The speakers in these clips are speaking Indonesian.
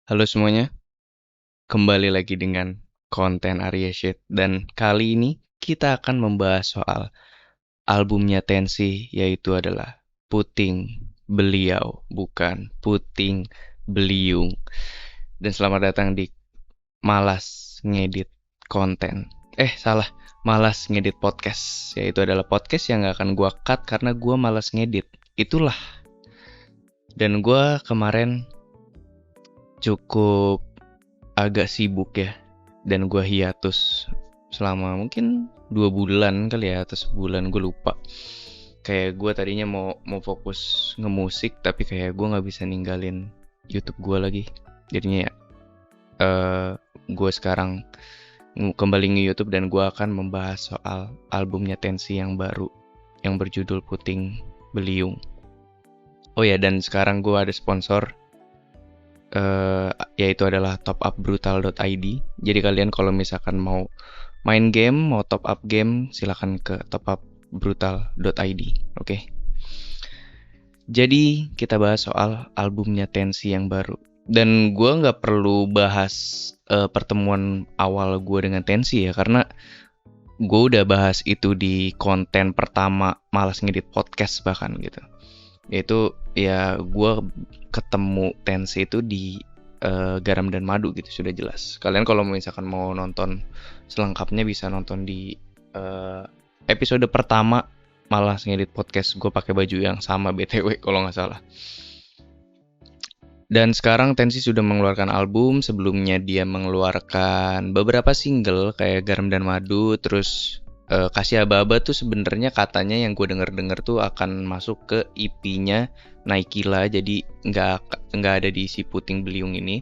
Halo semuanya, kembali lagi dengan konten Arya Shade dan kali ini kita akan membahas soal albumnya Tensi yaitu adalah Puting Beliau, bukan Puting Beliung. Dan selamat datang di Malas Ngedit Konten. Salah, Malas Ngedit Podcast, yaitu adalah podcast yang gak akan gua cut karena gua malas ngedit. Itulah. Dan gua kemarin cukup agak sibuk ya, dan gue hiatus selama mungkin 2 bulan kali ya atau sebulan, gue lupa. Kayak gue tadinya mau fokus ngemusik, tapi kayak gue nggak bisa ninggalin YouTube gue lagi. Jadinya ya, gue sekarang kembali nge YouTube dan gue akan membahas soal albumnya Tensi yang baru yang berjudul Puting Beliung. Oh ya, dan sekarang gue ada sponsor, yaitu adalah topupbrutal.id. Jadi kalian kalau misalkan mau main game, mau top up game, silakan ke topupbrutal.id. Oke. Jadi kita bahas soal albumnya Tensi yang baru. Dan gue nggak perlu bahas pertemuan awal gue dengan Tensi ya, karena gue udah bahas itu di konten pertama Malas Ngedit Podcast bahkan gitu. Yaitu ya gue ketemu Tensi itu di Garam dan Madu gitu, sudah jelas. Kalian kalau misalkan mau nonton selengkapnya bisa nonton di episode pertama Malas Ngedit Podcast. Gue pakai baju yang sama BTW kalau nggak salah. Dan sekarang Tensi sudah mengeluarkan album. Sebelumnya dia mengeluarkan beberapa single kayak Garam dan Madu, terus Kasih Aba-Aba tuh sebenarnya katanya yang gue denger tuh akan masuk ke EP-nya Naikila, jadi nggak ada di si Puting Beliung ini.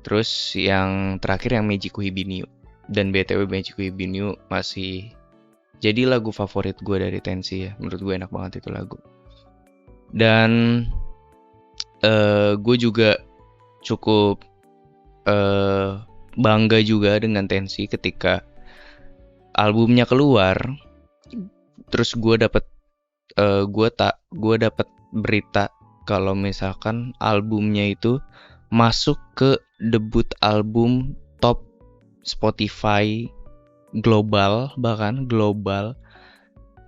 Terus yang terakhir yang Mejiku Hibiniu, dan BTW Mejiku Hibiniu masih jadi lagu favorit gue dari Tensi ya, menurut gue enak banget itu lagu. Dan gue juga cukup bangga juga dengan Tensi ketika albumnya keluar, terus gue dapet berita kalau misalkan albumnya itu masuk ke debut album top Spotify global, bahkan global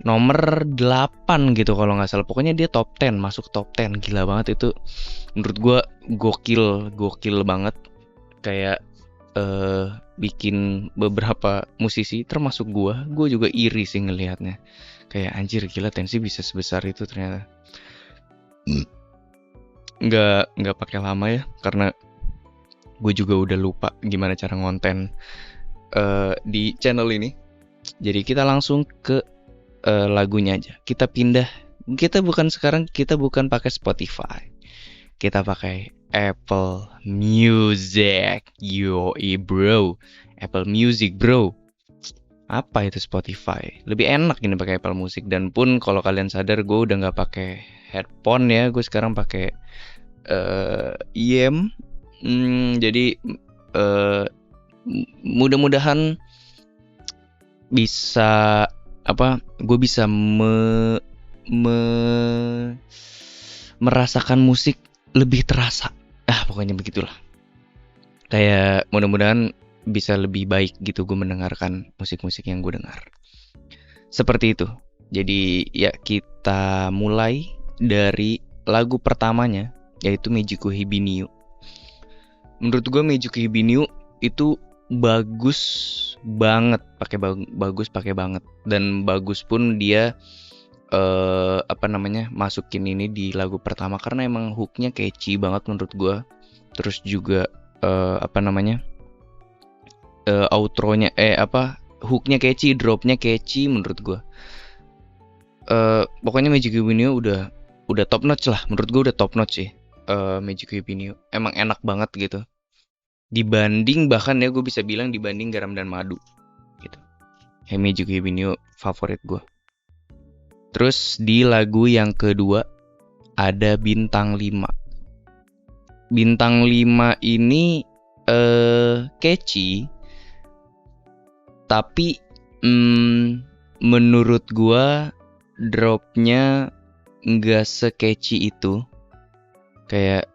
nomor 8 gitu kalau nggak salah. Pokoknya dia top 10, masuk top 10. Gila banget itu. Menurut gue gokil banget. Kayak bikin beberapa musisi termasuk gue juga iri sih ngelihatnya. Kayak anjir, gila Tensi bisa sebesar itu ternyata. Nggak pakai lama ya, karena gue juga udah lupa gimana cara ngonten di channel ini. Jadi kita langsung ke lagunya aja. Kita bukan pakai Spotify, kita pakai Apple Music. Yoi bro, Apple Music bro. Apa itu Spotify? Lebih enak ini pakai Apple Music. Dan pun kalau kalian sadar, gue udah nggak pakai headphone ya. Gue sekarang pakai IM. Jadi mudah-mudahan bisa gue bisa merasakan musik lebih terasa. Pokoknya begitulah. Kayak mudah-mudahan bisa lebih baik gitu gue mendengarkan musik-musik yang gue dengar. Seperti itu. Jadi ya kita mulai dari lagu pertamanya, yaitu Mejiku Hibiniu. Menurut gue Mejiku Hibiniu itu bagus banget, pakai banget. Dan bagus pun dia masukin ini di lagu pertama karena emang hooknya catchy banget menurut gue. Terus juga outronya hooknya catchy, dropnya catchy menurut gue. Pokoknya Mejiku Hibiniu udah top notch lah, menurut gue udah top notch sih. Mejiku Hibiniu emang enak banget gitu. Dibanding, bahkan ya gue bisa bilang dibanding Garam dan Madu gitu. Mejiku Hibiniu favorit gue. Terus di lagu yang kedua ada Bintang 5. Bintang 5 ini catchy, tapi menurut gua dropnya nggak se-catchy itu. Kayak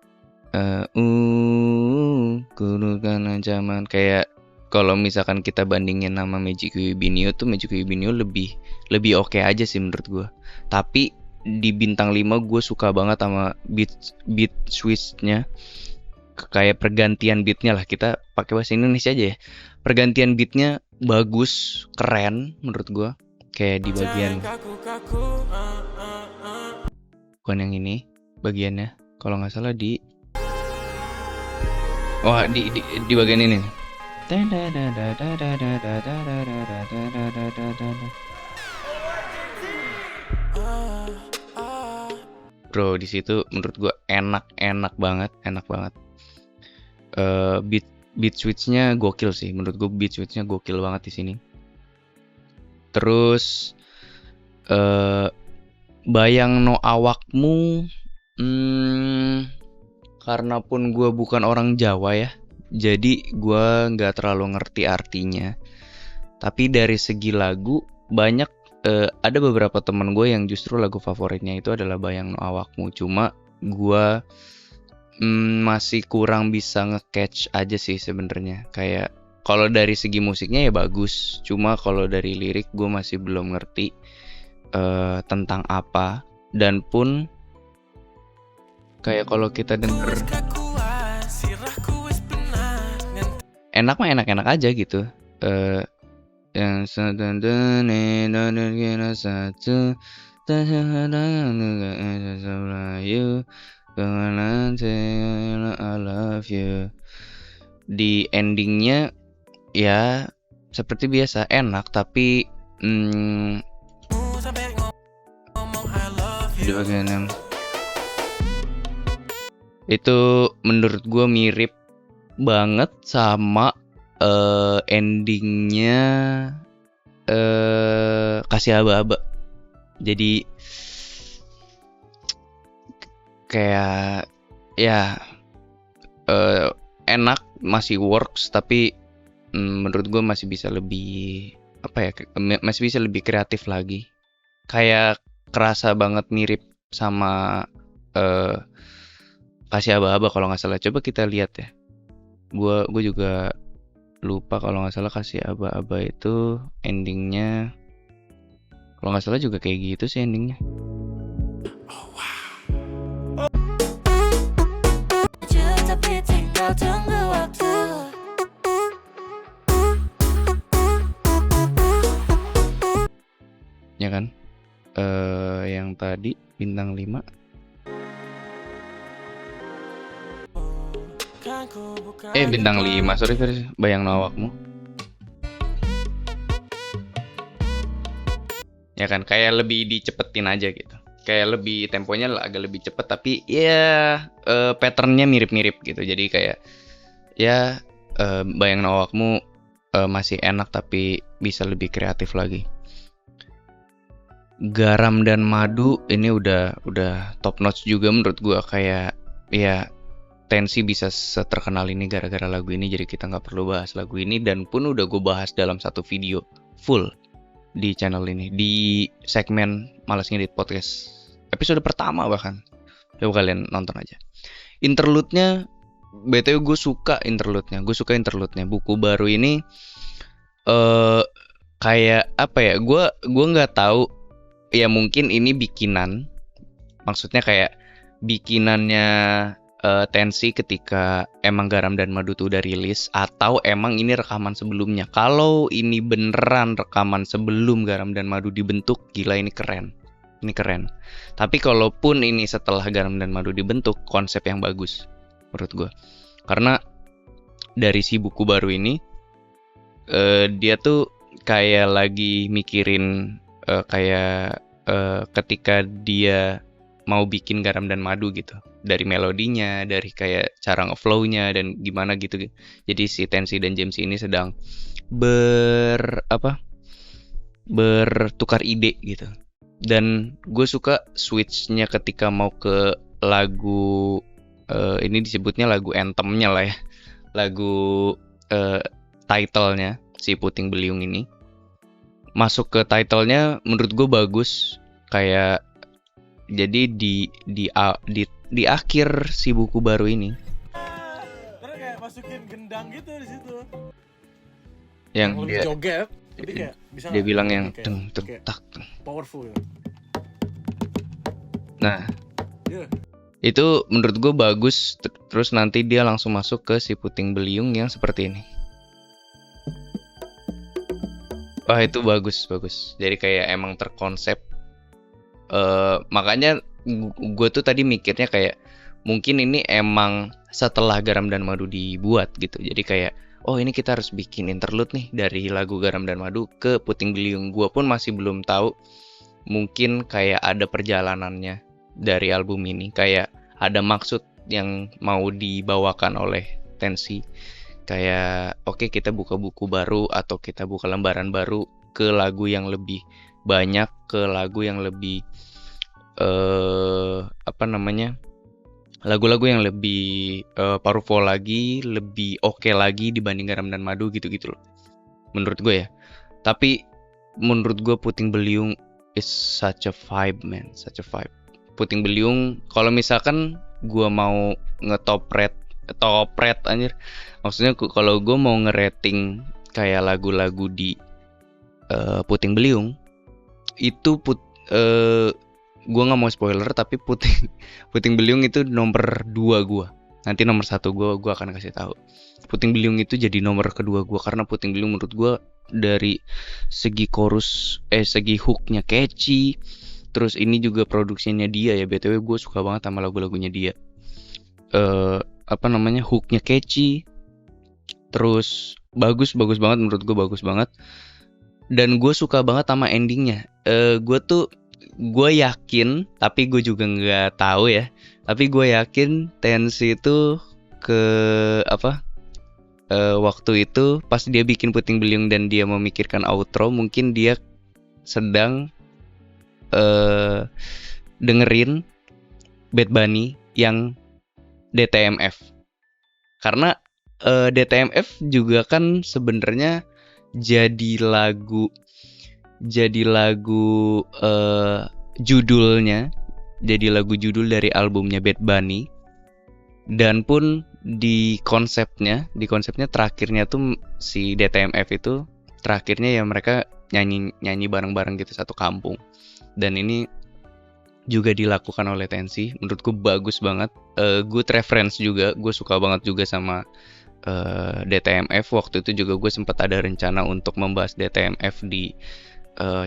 zaman kayak kalau misalkan kita bandingin nama Magic Ubinio tuh Magic Ubinio lebih oke aja sih menurut gue. Tapi di bintang 5 gue suka banget sama beat switch-nya. Kayak pergantian beatnya lah, kita pakai bahasa Indonesia aja ya. Pergantian beatnya bagus, keren menurut gue. Kayak di bagian bukan yang ini bagiannya, kalau nggak salah di bagian ini. Bro, di situ menurut gue enak banget. Beat switch-nya gokil sih, menurut gue beat switch-nya gokil banget di sini. Terus bayang no awakmu, karena pun gue bukan orang Jawa ya, jadi gue nggak terlalu ngerti artinya. Tapi dari segi lagu banyak, ada beberapa teman gue yang justru lagu favoritnya itu adalah Bayang No Awakmu. Cuma gue masih kurang bisa nge-catch aja sih sebenarnya. Kayak kalau dari segi musiknya ya bagus, cuma kalau dari lirik gue masih belum ngerti tentang apa. Dan pun kayak kalau kita denger enak mah enak-enak aja gitu. Yang satu I love you. Di endingnya ya seperti biasa enak, tapi di bagian yang itu menurut gue mirip banget sama endingnya Kasih Aba-Aba. Jadi kayak ya enak, masih works, tapi menurut gue masih bisa lebih masih bisa lebih kreatif lagi. Kayak kerasa banget mirip sama Kasih Aba-Aba kalau nggak salah. Coba kita lihat ya. Gue juga lupa kalau nggak salah Kasih Aba-Aba itu endingnya, kalau nggak salah juga kayak gitu sih endingnya. Ya kan? Yang tadi bintang 5. Bintang 5, sorry, Bayang No Awakmu. Ya kan, kayak lebih dicepetin aja gitu. Kayak lebih temponya agak lebih cepet, tapi ya patternnya mirip-mirip gitu. Jadi kayak ya Bayang No Awakmu masih enak, tapi bisa lebih kreatif lagi. Garam dan Madu ini udah top notch juga menurut gua. Kayak ya Tensi bisa seterkenal ini gara-gara lagu ini, jadi kita nggak perlu bahas lagu ini. Dan pun udah gue bahas dalam satu video full di channel ini, di segmen Malas Ngedit Podcast episode pertama bahkan. Coba kalian nonton aja. Interlude-nya, BTW gue suka interlude-nya. Buku baru ini kayak apa ya? Gue nggak tahu. Ya mungkin ini bikinan. Maksudnya kayak bikinannya Tensi ketika emang Garam dan Madu tuh udah rilis, atau emang ini rekaman sebelumnya. Kalau ini beneran rekaman sebelum Garam dan Madu dibentuk, gila ini keren. Tapi kalaupun ini setelah Garam dan Madu dibentuk, konsep yang bagus menurut gue. Karena dari si buku baru ini dia tuh kayak lagi mikirin ketika dia mau bikin Garam dan Madu gitu, dari melodinya, dari kayak cara ngeflow-nya dan gimana gitu. Jadi si Tensi dan James ini sedang bertukar ide gitu. Dan gue suka switch-nya ketika mau ke lagu ini disebutnya lagu anthem-nya lah ya, lagu title-nya si Puting Beliung ini. Masuk ke title-nya menurut gue bagus. Kayak jadi di akhir si buku baru ini masukin gendang gitu di situ. Yang lebih dia joget, tapi kayak bisa dia bilang yang kayak- teng teng kayak tak. powerful ya. Nah, Iya. itu menurut gue bagus. Terus nanti dia langsung masuk ke si puting beliung yang seperti ini. Wah, itu bagus. Jadi kayak emang terkonsep. Makanya gue tuh tadi mikirnya kayak mungkin ini emang setelah Garam dan Madu dibuat gitu. Jadi kayak oh ini kita harus bikin interlude nih dari lagu Garam dan Madu ke Puting Beliung. Gue pun masih belum tahu. Mungkin kayak ada perjalanannya dari album ini. Kayak ada maksud yang mau dibawakan oleh Tensi. Kayak oke, kita buka buku baru atau kita buka lembaran baru ke lagu yang lebih banyak, ke lagu yang lebih lagu-lagu yang lebih powerful lagi, lebih oke lagi dibanding Garam dan Madu gitu-gitu loh. Menurut gue ya. Tapi menurut gue Puting Beliung is such a vibe, man, such a vibe. Puting Beliung kalau misalkan gue mau ngetopret anjir. Maksudnya kalau gue mau ngerating kayak lagu-lagu di Puting Beliung itu gue nggak mau spoiler tapi Puting Beliung itu nomor 2 gue. Nanti nomor 1 gue akan kasih tahu. Puting Beliung itu jadi nomor kedua gue karena Puting Beliung menurut gue dari segi segi hooknya catchy. Terus ini juga produksinya dia ya, BTW gue suka banget sama lagu-lagunya dia. Hooknya catchy. Terus bagus banget menurut gue, bagus banget. Dan gue suka banget sama endingnya. Gue yakin, tapi gue juga nggak tahu ya. Tapi gue yakin Tensi itu waktu itu pas dia bikin Puting Beliung dan dia memikirkan outro, mungkin dia sedang dengerin Bad Bunny yang DTMF. Karena DTMF juga kan sebenarnya jadi lagu judulnya, jadi lagu judul dari albumnya Bad Bunny. Dan pun di konsepnya terakhirnya tuh si DTMF itu terakhirnya ya mereka nyanyi bareng-bareng gitu satu kampung. Dan ini juga dilakukan oleh Tensi. Menurutku bagus banget. Good reference juga. Gue suka banget juga sama DTMF. Waktu itu juga gue sempat ada rencana untuk membahas DTMF di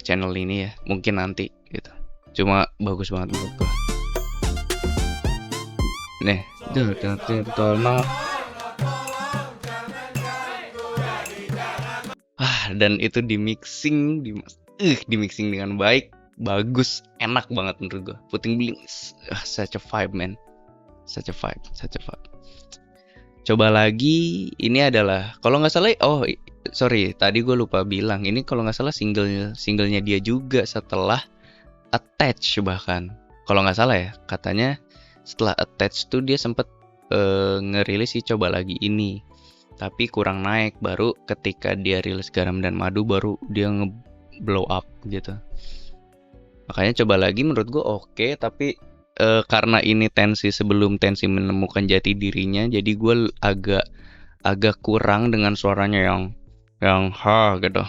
channel ini ya. Mungkin nanti gitu. Cuma bagus banget menurut gue. Nih, dan itu di mixing dengan baik, bagus, enak banget menurut gue. Puting Beliung such a vibe, man. Such a vibe. Coba lagi, ini adalah kalau nggak salah, sorry, tadi gue lupa bilang, ini kalau nggak salah singlenya dia juga setelah Attach bahkan. Kalau nggak salah ya, katanya setelah Attach tuh dia sempet ngerilis sih Coba Lagi ini. Tapi kurang naik, baru ketika dia rilis Garam dan Madu baru dia nge-blow up gitu. Makanya Coba Lagi menurut gue oke, tapi karena ini Tensi sebelum Tensi menemukan jati dirinya, jadi gue agak kurang dengan suaranya yang gitu.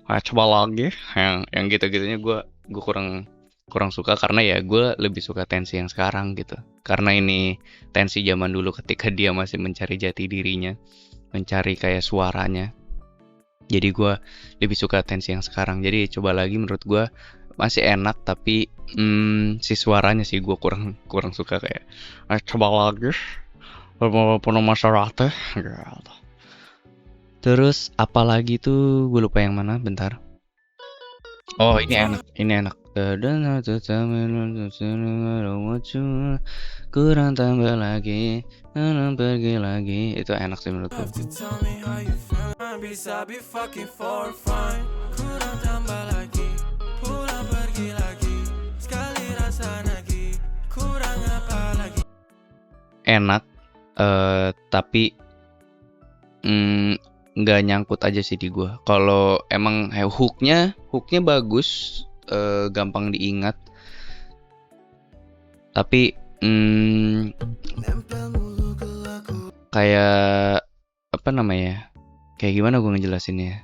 Coba lagi yang gitu-gitunya gue kurang suka, karena ya gue lebih suka Tensi yang sekarang gitu. Karena ini Tensi zaman dulu ketika dia masih mencari jati dirinya, mencari kayak suaranya. Jadi gue lebih suka Tensi yang sekarang. Jadi Coba Lagi menurut gue masih enak, tapi si suaranya sih gue kurang suka kayak coba lagi walaupun masyarakat gitu. Terus apalagi tuh gue lupa yang mana, bentar. Oh, ini enak. Kurang tambah lagi, pergi lagi. Itu enak sih menurutku. Bisa be fucking for fun. Kurang tambah lagi, pulang pergi lagi. Sekali rasa lagi, kurang apa lagi. Enak, tapi nggak nyangkut aja sih di gua. Kalau emang hooknya bagus, gampang diingat. Tapi kayak apa namanya? Kayak gimana gue ngejelasinnya?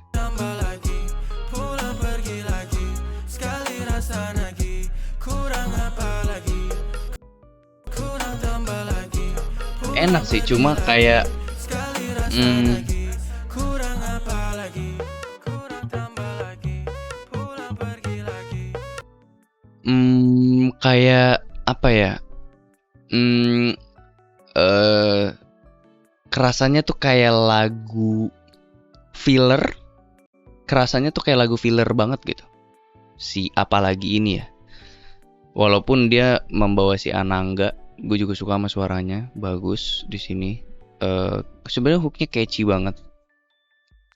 Enak sih, cuma kayak kayak apa ya? Kerasanya tuh kayak lagu filler. Kerasanya tuh kayak lagu filler banget gitu. Si apalagi ini ya. Walaupun dia membawa si Anangga, gue juga suka sama suaranya, bagus di sini. Sebenarnya hooknya catchy banget.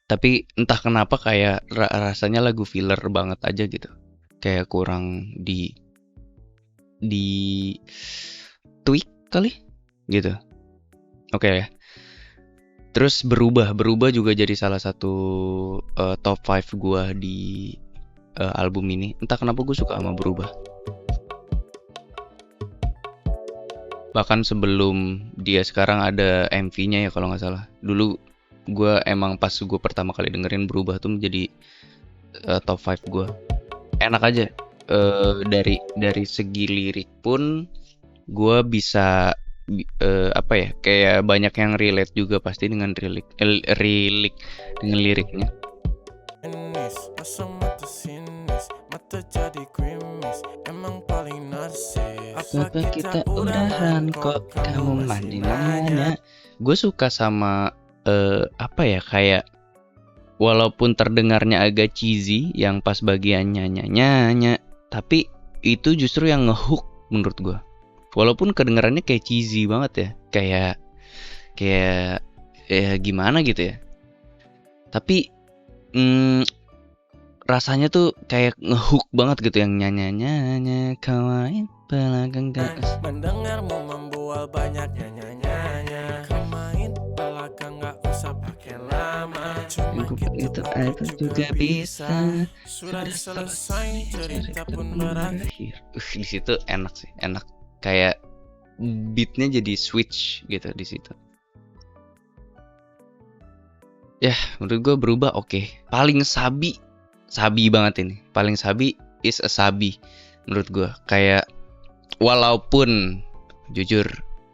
Tapi entah kenapa kayak rasanya lagu filler banget aja gitu. Kayak kurang di tweak kali gitu. Oke ya. Terus berubah juga jadi salah satu top 5 gua di album ini. Entah kenapa gue suka sama berubah. Bahkan sebelum dia sekarang ada MV-nya ya kalau nggak salah. Dulu gue emang pas gue pertama kali dengerin berubah tuh menjadi top 5 gue. Enak aja. Dari segi lirik pun gue bisa apa ya, kayak banyak yang relate juga pasti dengan dengan liriknya. Apa kita udahan kok kamu mandi nanya. Gue suka sama apa ya, kayak walaupun terdengarnya agak cheesy yang pas bagian nyanyi, tapi itu justru yang ngehook menurut gue. Walaupun kedengarannya kayak cheesy banget ya, kayak ya gimana gitu ya. Tapi rasanya tuh kayak ngehook banget gitu, yang nyanyi kawain belakang gas. Mendengarmu membual banyak nyanyi kemain belakang nggak usah pakai lama. Cuma itu aja juga bisa. Sudah selesai cerita pun berakhir. Di situ enak sih, enak. Kayak beatnya jadi switch gitu di situ. Ya, menurut gue berubah oke. Paling sabi banget ini. Paling sabi is a sabi menurut gue. Kayak walaupun jujur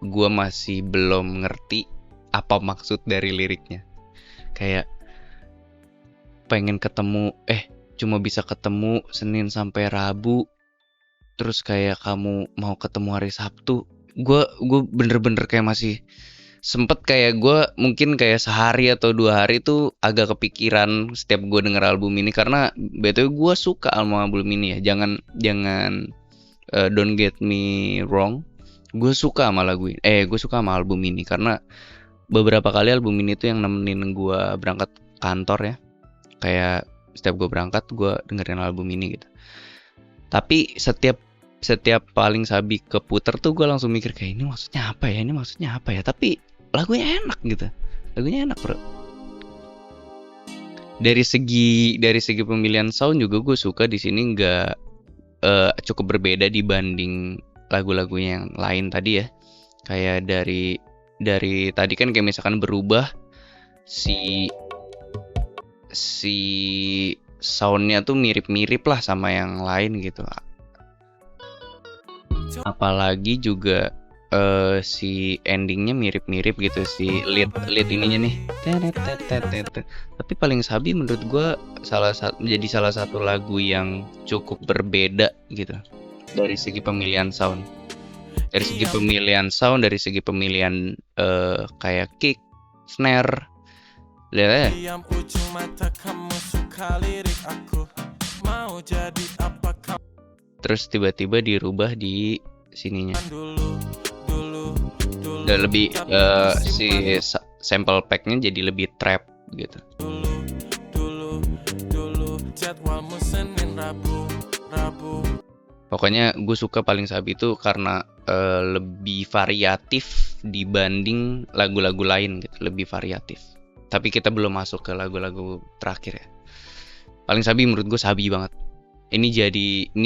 gue masih belum ngerti apa maksud dari liriknya. Kayak pengen ketemu, cuma bisa ketemu Senin sampai Rabu. Terus kayak kamu mau ketemu hari Sabtu. Gue bener-bener kayak masih sempet, kayak gue mungkin kayak sehari atau 2 hari tuh agak kepikiran setiap gue denger album ini. Karena btw gue suka sama album ini ya. Jangan don't get me wrong. Gue suka sama lagu ini. Gue suka sama album ini karena beberapa kali album ini tuh yang nemenin gue berangkat kantor ya. Kayak setiap gue berangkat gue dengerin album ini gitu. Tapi setiap paling sabi keputer tuh gue langsung mikir kayak ini maksudnya apa ya, tapi lagunya enak gitu, lagunya enak bro. Dari segi pemilihan sound juga gue suka di sini, nggak cukup berbeda dibanding lagu-lagunya yang lain tadi ya. Kayak dari tadi kan kayak misalkan berubah, si soundnya tuh mirip-mirip lah sama yang lain gitu. Apalagi juga si endingnya mirip-mirip gitu, si lead ininya nih. Tapi paling sabi menurut gue menjadi salah satu lagu yang cukup berbeda gitu dari segi pemilihan sound. Dari segi pemilihan kayak kick, snare. Lihat ya. Terus tiba-tiba dirubah di sininya. Dan lebih si sample packnya jadi lebih trap gitu. Pokoknya gue suka paling sabi itu karena lebih variatif dibanding lagu-lagu lain gitu, lebih variatif. Tapi kita belum masuk ke lagu-lagu terakhir ya. Paling sabi menurut gue sabi banget. Ini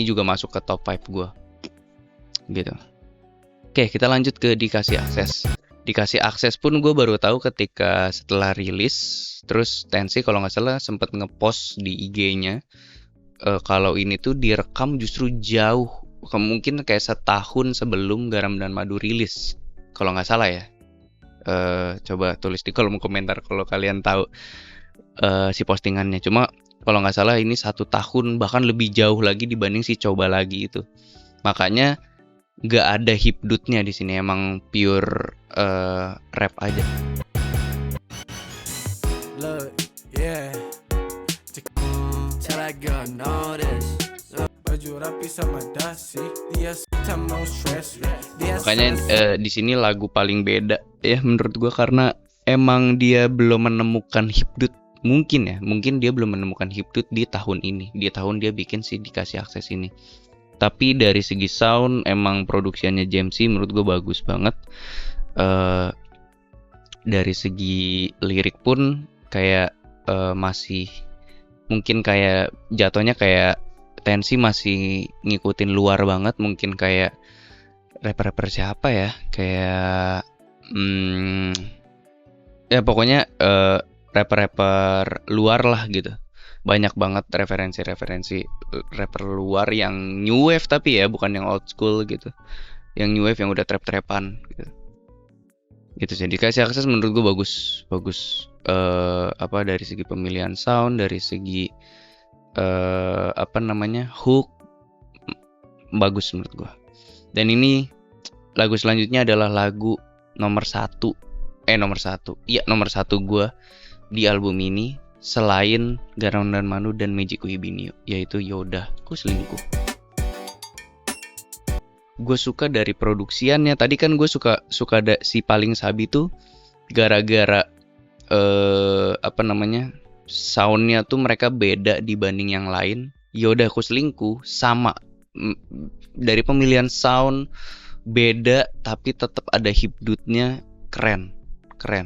juga masuk ke top 5 gue gitu. Oke, kita lanjut ke Dikasih Akses. Dikasih akses pun gue baru tahu ketika setelah rilis. Terus Tensi kalau nggak salah sempat ngepost di IG-nya kalau ini tuh direkam justru jauh, mungkin kayak setahun sebelum Garam dan Madu rilis, kalau nggak salah ya. Coba tulis di kolom komentar kalau kalian tahu si postingannya. Cuma kalau nggak salah ini 1 tahun bahkan lebih jauh lagi dibanding si Coba Lagi itu. Makanya nggak ada hipdutnya di sini, emang pure rap aja. Look, yeah. Till I got notice. Baju rapi sama dasi. Dia mau stress. Makanya di sini lagu paling beda ya menurut gua, karena emang dia belum menemukan hipdut. Mungkin dia belum menemukan hipdut di tahun ini. Di tahun dia bikin si Dikasih Akses ini. Tapi dari segi sound emang produksiannya Jamsey menurut gue bagus banget. Dari segi lirik pun kayak masih mungkin kayak jatuhnya kayak Tensi masih ngikutin luar banget. Mungkin kayak rapper-rapper siapa ya, kayak ya pokoknya rapper-rapper luar lah gitu. Banyak banget referensi-referensi rapper luar yang new wave tapi ya bukan yang old school gitu. Yang new wave yang udah trap-trapan gitu. Gitu sih. Dikasih Akses menurut gue bagus. Dari segi pemilihan sound, dari segi hook, bagus menurut gue. Dan ini lagu selanjutnya adalah lagu nomor satu gue di album ini selain Garam dan Madu dan Magic Uhibinio, yaitu Yaudah Ku Selingkuh. Gue suka dari produksiannya. Tadi kan gue suka ada si Paling Sabi tuh gara-gara soundnya tuh mereka beda dibanding yang lain. Yaudah Ku Selingkuh sama dari pemilihan sound beda tapi tetap ada hipdutnya, keren.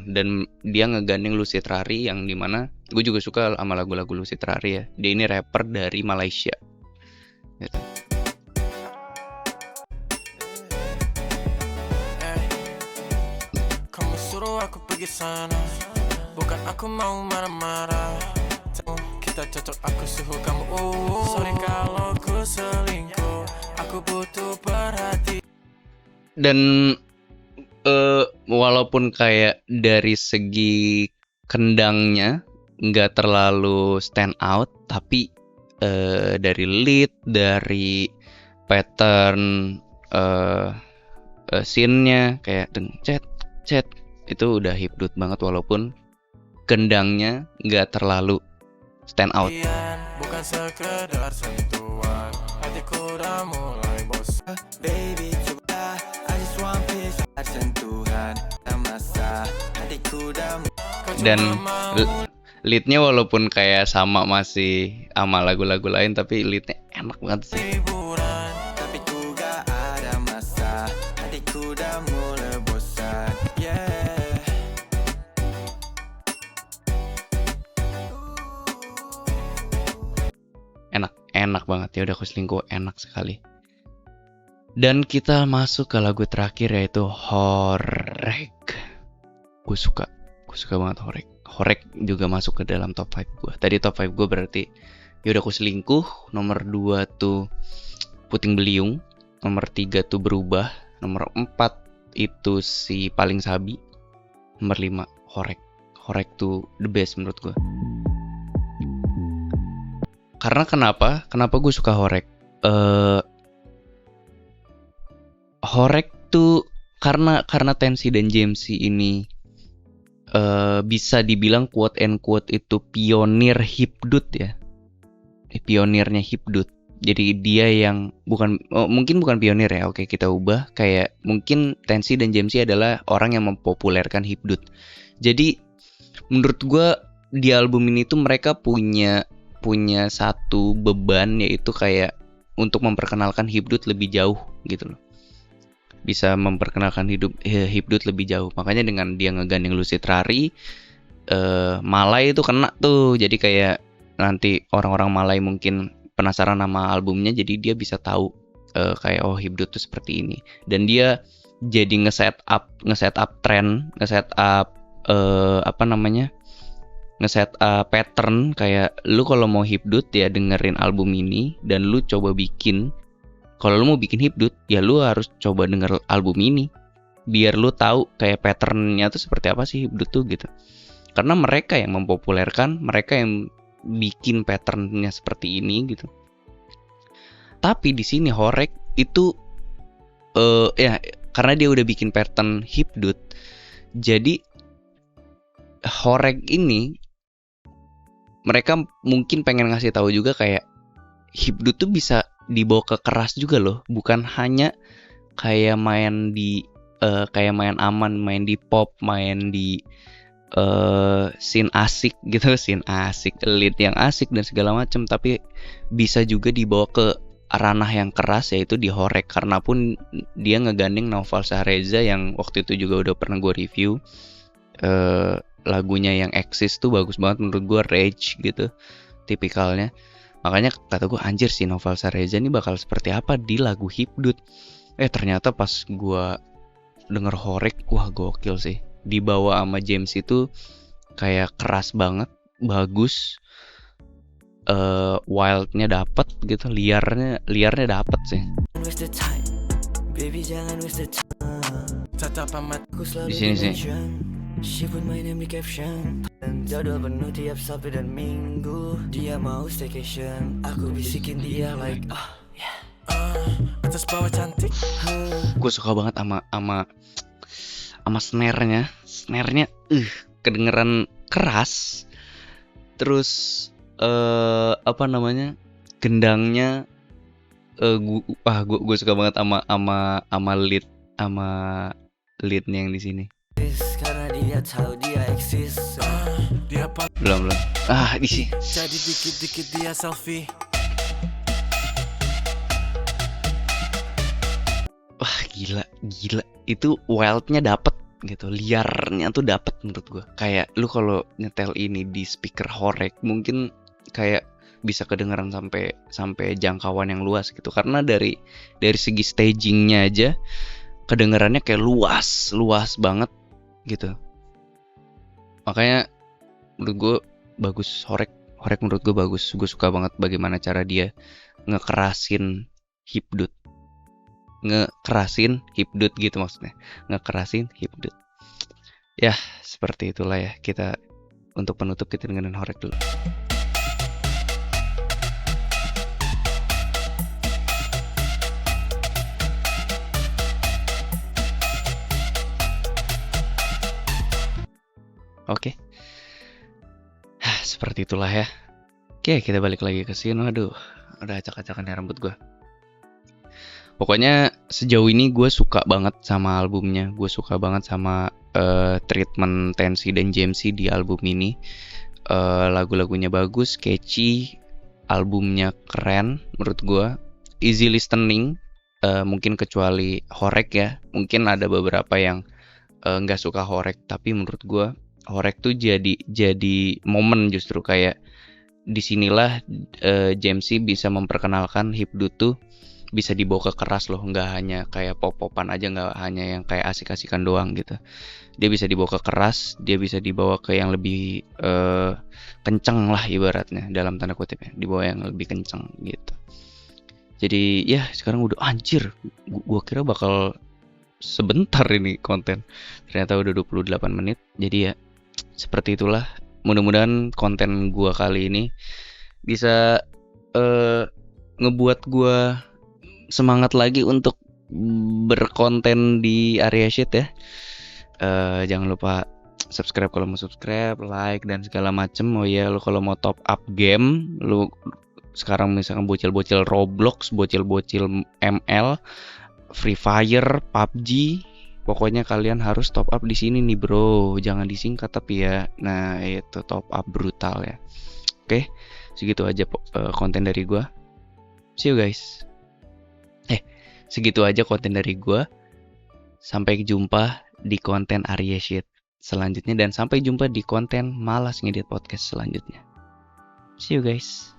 Dan dia ngegandeng Lucid Rari, yang dimana gue juga suka sama lagu-lagu Lucid Rari ya. Dia ini rapper dari Malaysia gitu. Kamu suruh aku pergi sana, bukan aku mau marah-marah. Kita cocok, aku suhu kamu. Sorry kalau ku selingkuh, aku butuh perhatian. Dan walaupun kayak dari segi kendangnya nggak terlalu stand out, tapi dari lead, dari pattern scene-nya kayak cet itu udah hipdut banget walaupun kendangnya nggak terlalu stand out. Bukan sekedar sentuhan, hatiku udah mulai bosan. Baby coba, I just want peace. Sentuhan, masa hatiku udah. Dan leadnya walaupun kayak masih sama lagu-lagu lain, tapi leadnya enak banget sih. Tapi ku gak ada masa, hatiku udah mulai bosan. Yeah. Enak banget ya, udah Ku Selingkuh enak sekali. Dan kita masuk ke lagu terakhir yaitu Horeg. Gue suka banget Horeg. Horeg juga masuk ke dalam top 5 gue. Tadi top 5 gue berarti Yaudah Ku Selingkuh, nomor 2 tuh Puting Beliung, nomor 3 tuh Berubah, nomor 4 itu si Paling Sabi, nomor 5 Horeg. Horeg tuh the best menurut gue. Karena kenapa gue suka Horeg? Horeg tuh karena Tensi dan Jamsey ini bisa dibilang quote and quote itu pionir hipdut ya. Pionirnya hipdut. Jadi dia yang mungkin bukan pionir ya. Oke, kita ubah kayak mungkin Tensi dan Jamsey adalah orang yang mempopulerkan hipdut. Jadi menurut gue di album ini tuh mereka punya satu beban, yaitu kayak untuk memperkenalkan hipdut lebih jauh gitu loh. Bisa memperkenalkan hipdut lebih jauh. Makanya dengan dia ngegandeng Lucid Rari, Malay itu kena tuh. Jadi kayak nanti orang-orang Malay mungkin penasaran sama albumnya, jadi dia bisa tahu kayak hipdut tuh seperti ini. Dan dia jadi nge-set up trend, nge-set up pattern. Kayak lu kalau mau hipdut ya dengerin album ini, dan lu coba bikin. Kalau lu mau bikin hipdut ya lu harus coba denger album ini, biar lu tahu kayak patternnya tuh seperti apa sih hipdut tuh gitu. Karena mereka yang mempopulerkan, mereka yang bikin patternnya seperti ini gitu. Tapi di sini Horek itu ya karena dia udah bikin pattern hipdut, jadi Horek ini mereka mungkin pengen ngasih tahu juga kayak hipdut tuh bisa dibawa ke keras juga loh, bukan hanya kayak main aman, main di pop, main di scene asik gitu, scene asik, lead yang asik dan segala macam, tapi bisa juga dibawa ke ranah yang keras, yaitu di Horek. Karena pun dia ngegandeng Naufal Shahreza yang waktu itu juga udah pernah gue review. Lagunya yang Exist tuh bagus banget menurut gue, rage gitu tipikalnya. Makanya kata gue, anjir si Naufal Shahreza ini bakal seperti apa di lagu hipdut. Ternyata pas gue denger Horek, wah gokil sih. Dibawa sama James itu kayak keras banget, bagus, wildnya dapet gitu, liarnya dapet sih. Di sini sih. She put my name di caption. Jadwal penuh tiap Sabtu dan Minggu. Dia mau staycation. Aku bisikin dia like Atas bawah cantik. Gue suka banget sama snare-nya. Snare-nya kedengeran keras. Terus gendangnya gue suka banget sama leadnya yang di sini. karena dia tahu dia eksis. Dia Belum. Di sini. jadi dikit-dikit dia selfie. Wah, gila. Itu wildnya dapet gitu, liarnya tuh dapet menurut gue. Kayak lu kalau nyetel ini di speaker Horek mungkin kayak bisa kedengeran sampai jangkauan yang luas gitu. Karena dari segi stagingnya aja kedengerannya kayak luas banget gitu. Makanya menurut gue bagus Horek menurut gue bagus. Gue suka banget bagaimana cara dia ngekerasin hipdut gitu maksudnya. Ngekerasin hipdut. Ya, seperti itulah ya. Kita untuk penutup kita dengerin Horek dulu. Oke. Seperti itulah ya. Oke, kita balik lagi ke sini. Aduh, udah acak-acakan ya rambut gue. Pokoknya sejauh ini gue suka banget sama albumnya. Gue suka banget sama treatment Tensi dan Jamesy di album ini. Lagu-lagunya bagus, catchy, albumnya keren menurut gue. Easy listening, mungkin kecuali Horek ya. Mungkin ada beberapa yang nggak suka Horek, tapi menurut gue Horek tuh jadi momen justru kayak disinilah Jamesy bisa memperkenalkan hipdut tuh bisa dibawa ke keras loh, nggak hanya kayak pop-popan aja, nggak hanya yang kayak asik-asikan doang gitu. Dia bisa dibawa ke keras, dia bisa dibawa ke yang lebih kenceng lah ibaratnya, dalam tanda kutip ya, dibawa yang lebih kenceng gitu. Jadi ya sekarang udah anjir, gua kira bakal sebentar ini konten, ternyata udah 28 menit. Jadi ya seperti itulah. Mudah-mudahan konten gua kali ini bisa ngebuat gua semangat lagi untuk berkonten di Area Shit ya. Jangan lupa subscribe kalau mau subscribe, like dan segala macem. Oh iya, lu kalau mau top up game, lu sekarang misalkan bocil-bocil Roblox, bocil-bocil ML, Free Fire, PUBG, pokoknya kalian harus top up di sini nih bro. Jangan disingkat tapi ya. Nah itu top up brutal ya. Oke, segitu aja konten dari gua. See you guys. Segitu aja konten dari gua. Sampai jumpa di konten Arya Shit selanjutnya, dan sampai jumpa di konten Malas Ngedit Podcast selanjutnya. See you guys.